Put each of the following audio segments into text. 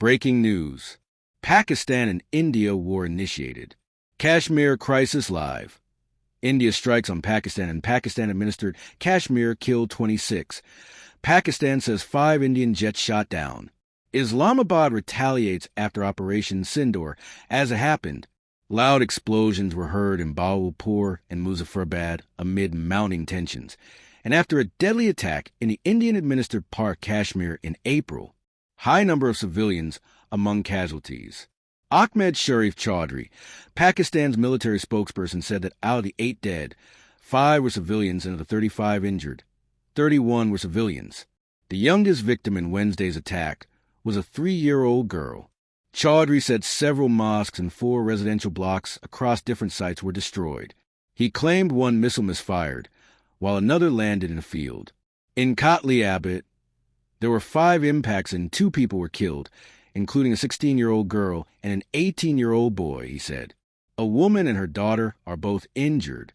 Breaking news. Pakistan and India war initiated. Kashmir crisis live. India strikes on Pakistan and Pakistan-administered Kashmir killed 26. Pakistan says 5 Indian jets shot down. Islamabad retaliates after Operation Sindoor. As it happened, loud explosions were heard in Bahawalpur and Muzaffarabad amid mounting tensions. And after a deadly attack in the Indian-administered part Kashmir in April, high number of civilians among casualties. Ahmed Sharif Chaudhry, Pakistan's military spokesperson, said that out of the 8 dead, 5 were civilians and of the 35 injured, 31 were civilians. The youngest victim in Wednesday's attack was a 3-year-old girl. Chaudhry said several mosques and 4 residential blocks across different sites were destroyed. He claimed 1 missile misfired, while another landed in a field. In Kotli Abad, there were 5 impacts and 2 people were killed, including a 16-year-old girl and an 18-year-old boy, he said. A woman and her daughter are both injured.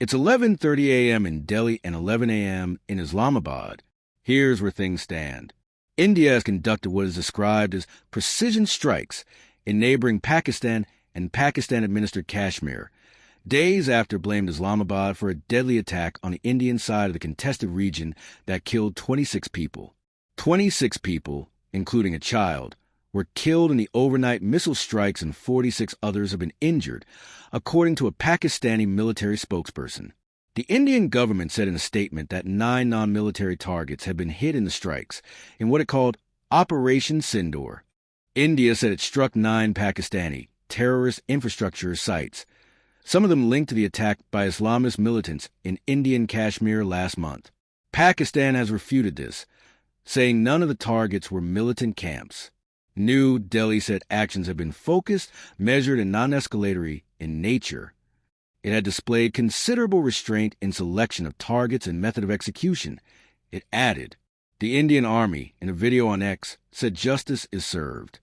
It's 11:30 a.m. in Delhi and 11 a.m. in Islamabad. Here's where things stand. India has conducted what is described as precision strikes in neighboring Pakistan and Pakistan-administered Kashmir, days after blamed Islamabad for a deadly attack on the Indian side of the contested region that killed 26 people. 26 people, including a child, were killed in the overnight missile strikes and 46 others have been injured, according to a Pakistani military spokesperson. The Indian government said in a statement that 9 non-military targets had been hit in the strikes in what it called Operation Sindoor. India said it struck 9 Pakistani terrorist infrastructure sites, some of them linked to the attack by Islamist militants in Indian Kashmir last month. Pakistan has refuted this, saying none of the targets were militant camps. New Delhi said actions have been focused, measured, and non-escalatory in nature. It had displayed considerable restraint in selection of targets and method of execution. It added, the Indian Army, in a video on X, said justice is served.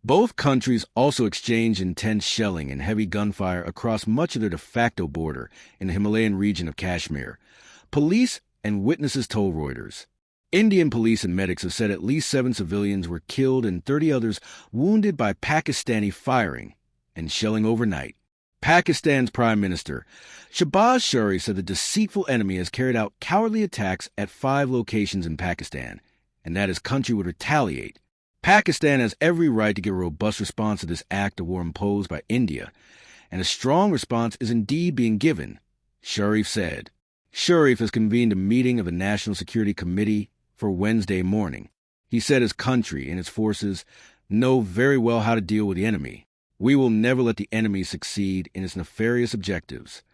Both countries also exchanged intense shelling and heavy gunfire across much of their de facto border in the Himalayan region of Kashmir. Police and witnesses told Reuters. Indian police and medics have said at least 7 civilians were killed and 30 others wounded by Pakistani firing and shelling overnight. Pakistan's Prime Minister Shehbaz Sharif said the deceitful enemy has carried out cowardly attacks at 5 locations in Pakistan, and that his country would retaliate. Pakistan has every right to give a robust response to this act of war imposed by India, and a strong response is indeed being given, Sharif said. Sharif has convened a meeting of the National Security Committee for Wednesday morning. He said his country and its forces know very well how to deal with the enemy. We will never let the enemy succeed in its nefarious objectives.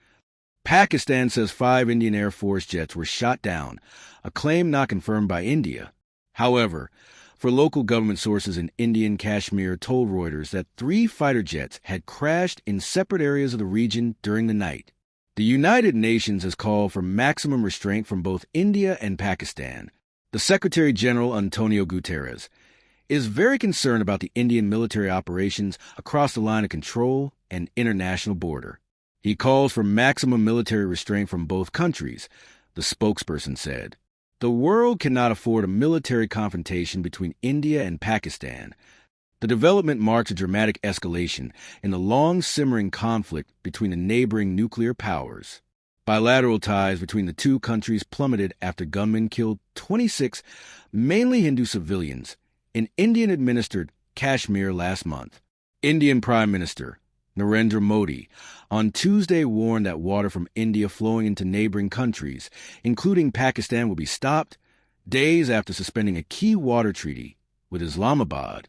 Pakistan says 5 Indian Air Force jets were shot down, a claim not confirmed by India. However, for local government sources in Indian Kashmir told Reuters that 3 fighter jets had crashed in separate areas of the region during the night. The United Nations has called for maximum restraint from both India and Pakistan. The Secretary General Antonio Guterres is very concerned about the Indian military operations across the line of control and international border. He calls for maximum military restraint from both countries, the spokesperson said. The world cannot afford a military confrontation between India and Pakistan. The development marks a dramatic escalation in the long-simmering conflict between the neighboring nuclear powers. Bilateral ties between the 2 countries plummeted after gunmen killed 26, mainly Hindu civilians, in Indian-administered Kashmir last month. Indian Prime Minister Narendra Modi on Tuesday warned that water from India flowing into neighboring countries, including Pakistan, will be stopped days after suspending a key water treaty with Islamabad.